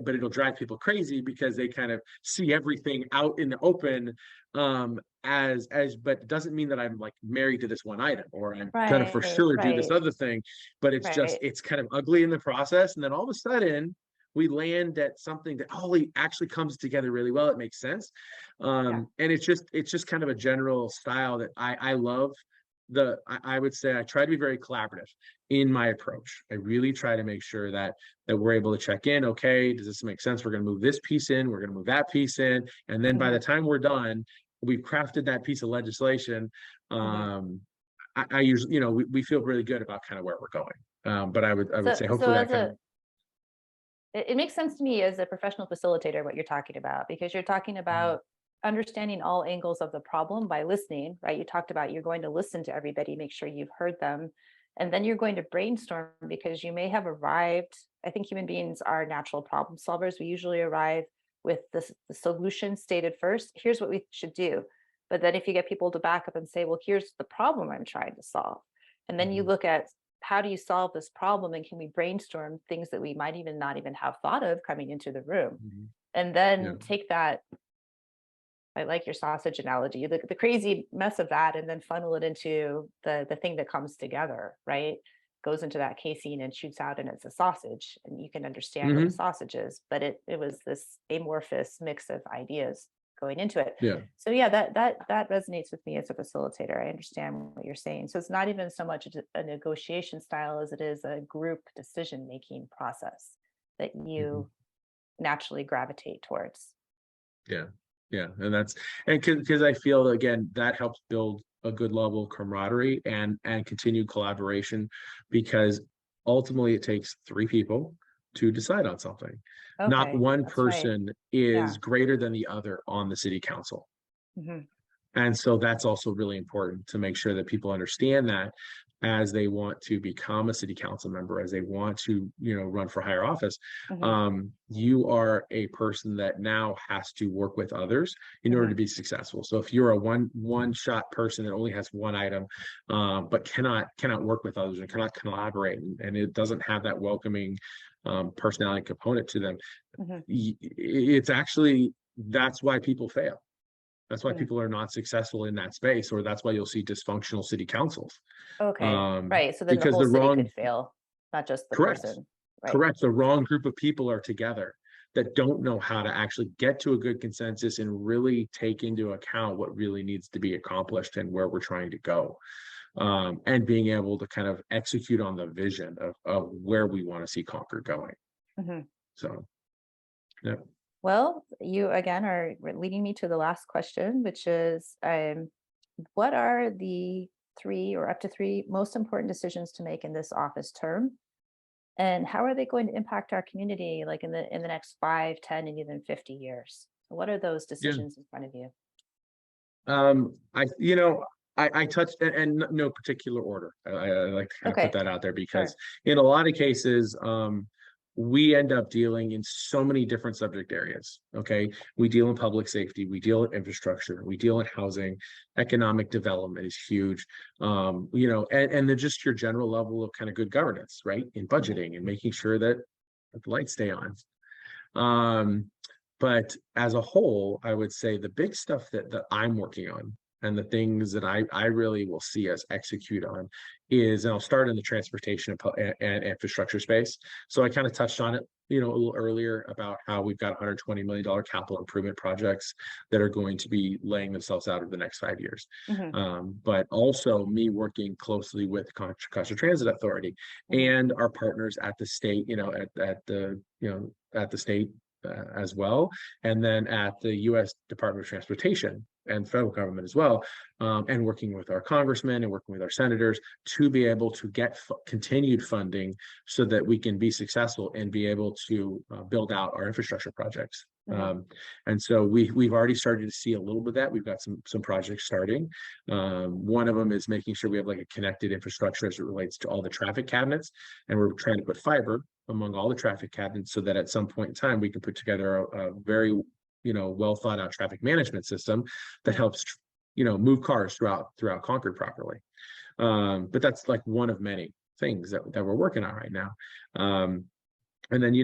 but it'll drive people crazy because they kind of see everything out in the open, but it doesn't mean that I'm like married to this one item, or I'm gonna for Right. sure do this Right. other thing. But Right. it's kind of ugly in the process, and then all of a sudden we land at something that actually comes together really well. It makes sense. Yeah. And it's just kind of a general style that I love. I would say I try to be very collaborative in my approach. I really try to make sure that we're able to check in. Okay, does this make sense? We're going to move this piece in, we're going to move that piece in, and then by the Mhm. time we're done, we've crafted that piece of legislation. Mhm. I usually, we feel really good about kind of where we're going. But I would say So hopefully that as kind of. a it makes sense to me as a professional facilitator what you're talking about, because you're talking about understanding all angles of the problem by listening, right? You talked about you're going to listen to everybody, make sure you've heard them, and then you're going to brainstorm, because you may have arrived. I think human beings are natural problem solvers. We usually arrive with the solution stated first. Here's what we should do. But then if you get people to back up and say, well, here's the problem I'm trying to solve. And then you Mhm. look at, how do you solve this problem, and can we brainstorm things that we might even not even have thought of coming into the room, Mhm. and Yeah. then take that, I like your sausage analogy, the crazy mess of that, and then funnel it into the thing that comes together, right? Goes into that casing and shoots out, and it's a sausage, and you can understand what a Hmm. sausage is, but it was this amorphous mix of ideas going into it. Yeah. So yeah, that resonates with me as a facilitator. I understand what you're saying. So it's not even so much a negotiation style as it is a group decision making process that Hmm. you naturally gravitate towards. Yeah. Yeah. And because I feel again that helps build a good level of camaraderie and continued collaboration, because ultimately it takes three people to decide on something. Not Okay, one that's right. person Yeah. is greater than the other on the city council. Mhm. And so that's also really important to make sure that people understand that as they want to become a city council member, as they want to, run for higher office, Mhm. you are a person that now has to work with others in order to Mhm. be successful. So if you're a one shot person that only has one item, but cannot work with others and cannot collaborate, and it doesn't have that welcoming personality component to them, Mhm. it's actually, that's why people fail. That's why Mhm. people are not successful in that space, or that's why you'll see dysfunctional city councils. Okay, right, so then the Because whole the city wrong, could fail, not just the correct, person. Right. correct, the wrong group of people are together that don't know how to actually get to a good consensus and really take into account what really needs to be accomplished and where we're trying to go. And being able to kind of execute on the vision of where we want to see Concord going. Mhm. So, yeah. Well, you again are leading me to the last question, which is what are the three or up to three most important decisions to make in this office term? And how are they going to impact our community like in the next 5, 10, and even 50 years? What are those Yeah. decisions in front of you? I touched, and no particular order. I like to kind of put Okay, that out there because sure. in a lot of cases, we end up dealing in so many different subject areas. Okay. We deal in public safety, we deal in infrastructure, we deal in housing, economic development is huge. And then just your general level of kind of good governance, right? In Mhm. budgeting and making sure that the lights stay on. Um, but as a whole, I would say the big stuff that I'm working on and the things that I really will see us execute on is, and I'll start in the transportation and infrastructure space. So I kind of touched on it, a little earlier about how we've got $120 million capital improvement projects that are going to be laying themselves out over the next 5 years. Mhm. But also me working closely with Contra Transit Authority Mhm. and our partners at the state, at the state as well, and then at the U.S. Department of Transportation and federal government as well, and working with our congressmen and working with our senators to be able to get continued funding so that we can be successful and be able to build out our infrastructure projects. Mhm. And so we've already started to see a little bit of that. We've got some projects starting. One of them is making sure we have like a connected infrastructure as it relates to all the traffic cabinets, and we're trying to put fiber among all the traffic cabinets so that at some point in time we can put together a very well thought out traffic management system that Mhm. helps move cars throughout Concord properly. But that's like one of many things that we're working on right now. And then you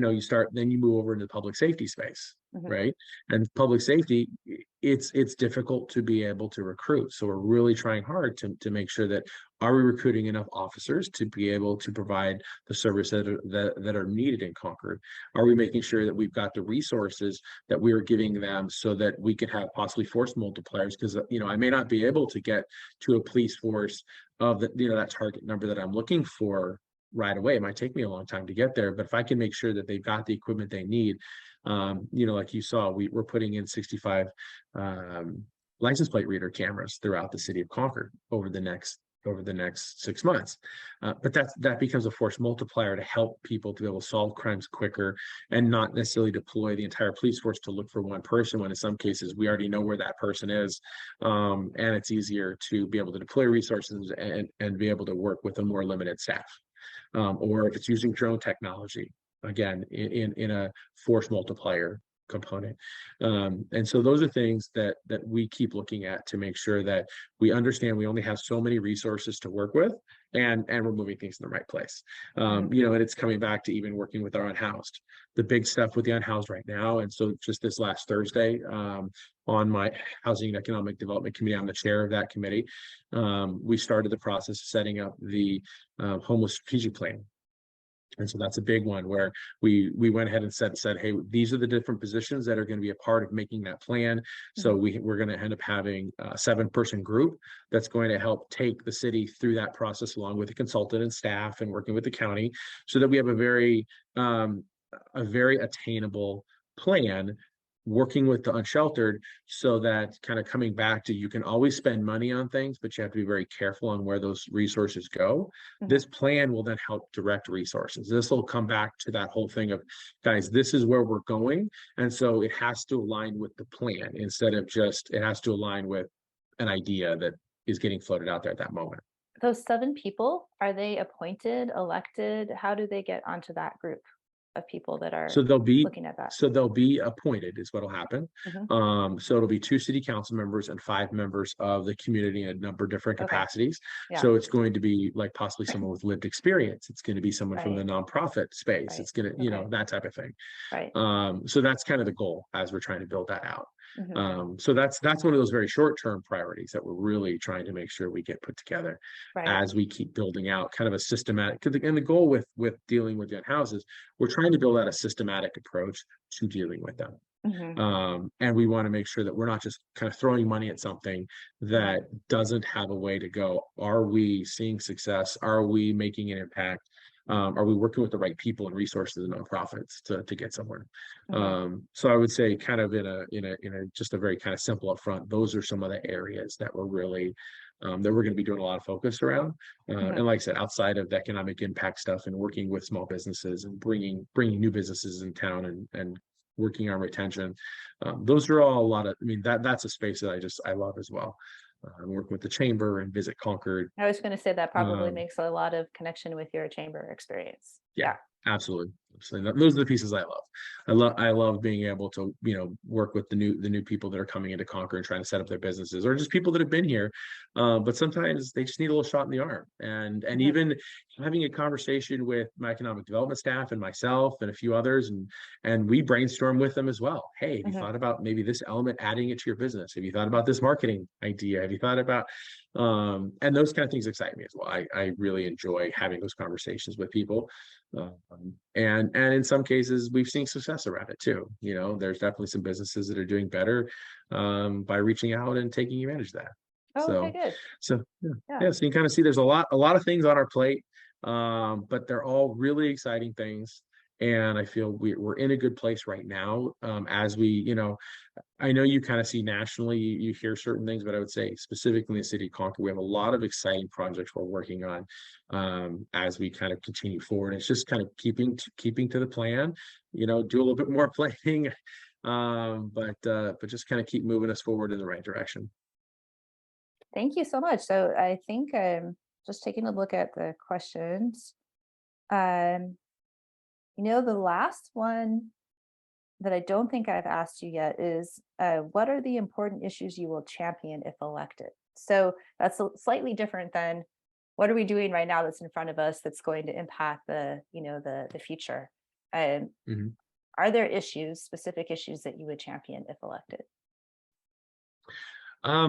move over into the public safety space, Mhm. right? And public safety, it's difficult to be able to recruit, so we're really trying hard to make sure that, are we recruiting enough officers to be able to provide the service that are needed in Concord? Are we making sure that we've got the resources that we are giving them so that we can have possibly force multipliers? Because I may not be able to get to a police force of that target number that I'm looking for right away. It might take me a long time to get there, but if I can make sure that they've got the equipment they need, like you saw, we're putting in 65 license plate reader cameras throughout the city of Concord over the next 6 months. But that becomes a force multiplier to help people to be able to solve crimes quicker and not necessarily deploy the entire police force to look for one person, when in some cases we already know where that person is. And it's easier to be able to deploy resources and be able to work with a more limited staff. Or if it's using drone technology, again, in a force multiplier component. And so those are things that we keep looking at to make sure that we understand we only have so many resources to work with, and we're moving things in the right place. Mhm. And it's coming back to even working with our unhoused, the big stuff with the unhoused right now. And so just this last Thursday, on my Housing and Economic Development Committee, I'm the chair of that committee. We started the process of setting up the homeless strategic plan. And so that's a big one where we went ahead and said, hey, these are the different positions that are going to be a part of making that plan. So Mhm. we're going to end up having a 7-person group that's going to help take the city through that process, along with the consultant and staff and working with the county, so that we have a very attainable plan working with the unsheltered, so that kind of coming back to, you can always spend money on things, but you have to be very careful on where those resources go. This plan will then help direct resources. This will come back to that whole thing of, guys, this is where we're going. And so it has to align with the plan, instead of just, it has to align with an idea that is getting floated out there at that moment. Those 7 people, are they appointed, elected? How do they get onto that group of people that So are they'll be looking at that? so they'll be appointed is what'll happen. Mhm. So it'll be 2 city council members and 5 members of the community in a number of different Okay. capacities. Yeah. So it's going to be like possibly someone with lived experience. It's going to be someone from the Right. nonprofit space. Right. It's going to, Okay. that type of thing. Right. So that's kind of the goal as we're trying to build that out. Mhm. So that's one of those very short-term priorities that we're really trying to make sure we get put together Right. as we keep building out kind of a systematic. And the goal with dealing with young houses, we're trying to build out a systematic approach to dealing with them. And we want to make sure that we're not just kind of throwing money at something that doesn't have a way to go. Are we seeing success? Are we making an impact? Are we working with the right people and resources and nonprofits to get somewhere? So I would say, kind of in a just a very kind of simple upfront, those are some of the areas that we're really that we're going to be doing a lot of focus around. And like I said, outside of the economic impact stuff and working with small businesses and bringing new businesses in town and working on retention, those are all a lot of. I mean, that's a space that I love as well. Working with the chamber and Visit Concord. I was going to say that probably Um, makes a lot of connection with your chamber experience. Yeah, absolutely. Absolutely. Those are the pieces I love. I love being able to, work with the new people that are coming into Concord and trying to set up their businesses, or just people that have been here. But sometimes they just need a little shot in the arm. And even having a conversation with my economic development staff and myself and a few others, and we brainstorm with them as well. Hey, have you thought about maybe this element, adding it to your business? Have you thought about this marketing idea? Have you thought about and those kind of things excite me as well. I really enjoy having those conversations with people. And in some cases we've seen success around it too. There's definitely some businesses that are doing better by reaching out and taking advantage of that. Oh, okay, good. So Yeah. yeah, so you kind of see there's a lot of things on our plate, but they're all really exciting things. And I feel we're in a good place right now. As we, I know you kind of see nationally, you hear certain things, but I would say specifically in the city of Concord, we have a lot of exciting projects we're working on as we kind of continue forward. It's just kind of keeping to the plan, do a little bit more planning, but just kind of keep moving us forward in the right direction. Thank you so much. So I think just taking a look at the questions. The last one that I don't think I've asked you yet is what are the important issues you will champion if elected? So that's slightly different than what are we doing right now that's in front of us that's going to impact the future. Are there specific issues that you would champion if elected? I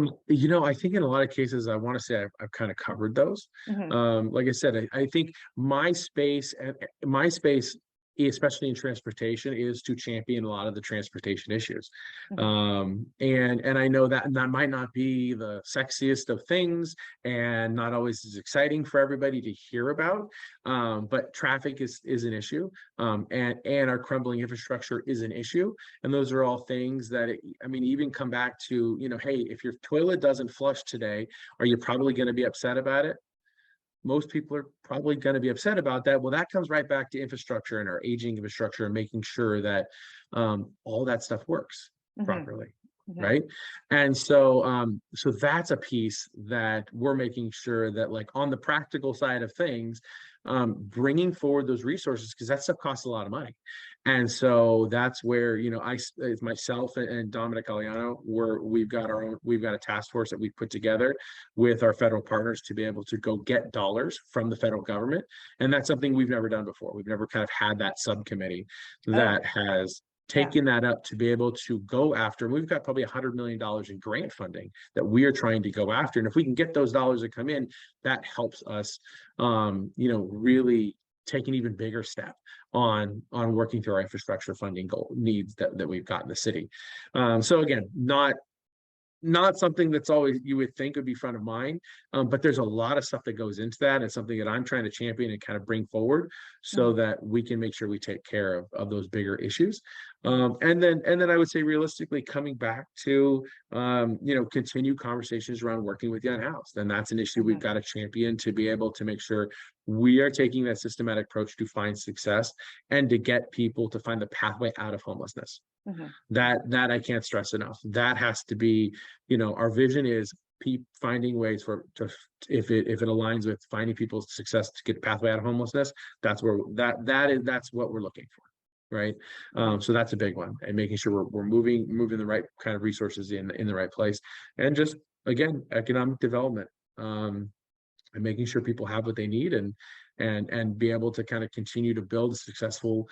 think in a lot of cases, I want to say I've kind of covered those. Like I said, I think my space, especially in transportation, is to champion a lot of the transportation issues. And I know that might not be the sexiest of things and not always as exciting for everybody to hear about. But traffic is an issue. And our crumbling infrastructure is an issue. And those are all things that, even come back to, hey, if your toilet doesn't flush today, are you probably going to be upset about it? Most people are probably going to be upset about that. Well, that comes right back to infrastructure and our aging infrastructure and making sure that all that stuff works properly. Right. And so that's a piece that we're making sure that, like, on the practical side of things, bringing forward those resources, because that stuff costs a lot of money. And so that's where, it's myself and Dominic Aliano, we've got a task force that we've put together with our federal partners to be able to go get dollars from the federal government. And that's something we've never done before. We've never kind of had that subcommittee that has taken that up to be able to go after. We've got probably $100 million in grant funding that we are trying to go after. And if we can get those dollars to come in, that helps us, really take an even bigger step on working through our infrastructure funding goal needs that we've got in the city. So again, not not something that's always you would think would be front of mind, but there's a lot of stuff that goes into that. It's something that I'm trying to champion and kind of bring forward so Mhm, that we can make sure we take care of those bigger issues. mhm, And then I would say realistically coming back to continue conversations around working with the unhoused. And that's an issue we've mhm, got to champion to be able to make sure we are taking that systematic approach to find success and to get people to find the pathway out of homelessness. mhm, That I can't stress enough. That has to be, our vision is finding ways if it aligns with finding people's success to get pathway out of homelessness. That's where that's what we're looking for, right? mhm. So that's a big one, and making sure we're moving the right kind of resources in the right place, and just again economic development, and making sure people have what they need and be able to kind of continue to build a successful,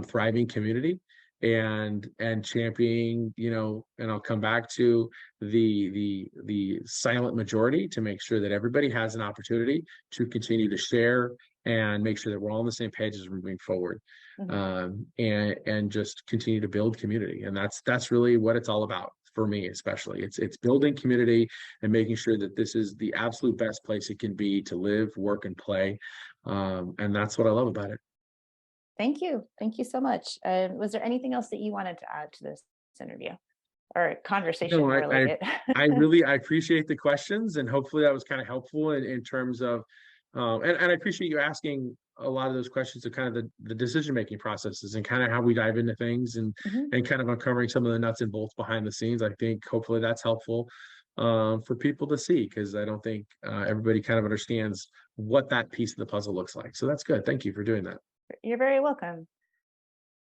thriving community and championing, and I'll come back to the silent majority to make sure that everybody has an opportunity to continue to share and make sure that we're all on the same page as we're moving forward, Mhm. and just continue to build community. And that's really what it's all about for me, especially. It's building community and making sure that this is the absolute best place it can be to live, work, and play. And that's what I love about it. Thank you. Thank you so much. Was there anything else that you wanted to add to this interview or conversation No, more like it? I appreciate the questions, and hopefully that was kind of helpful in terms of, and I appreciate you asking a lot of those questions of kind of the decision making processes and kind of how we dive into things Mhm. and kind of uncovering some of the nuts and bolts behind the scenes. I think hopefully that's helpful, for people to see, because I don't think everybody kind of understands what that piece of the puzzle looks like. So that's good. Thank you for doing that. You're very welcome.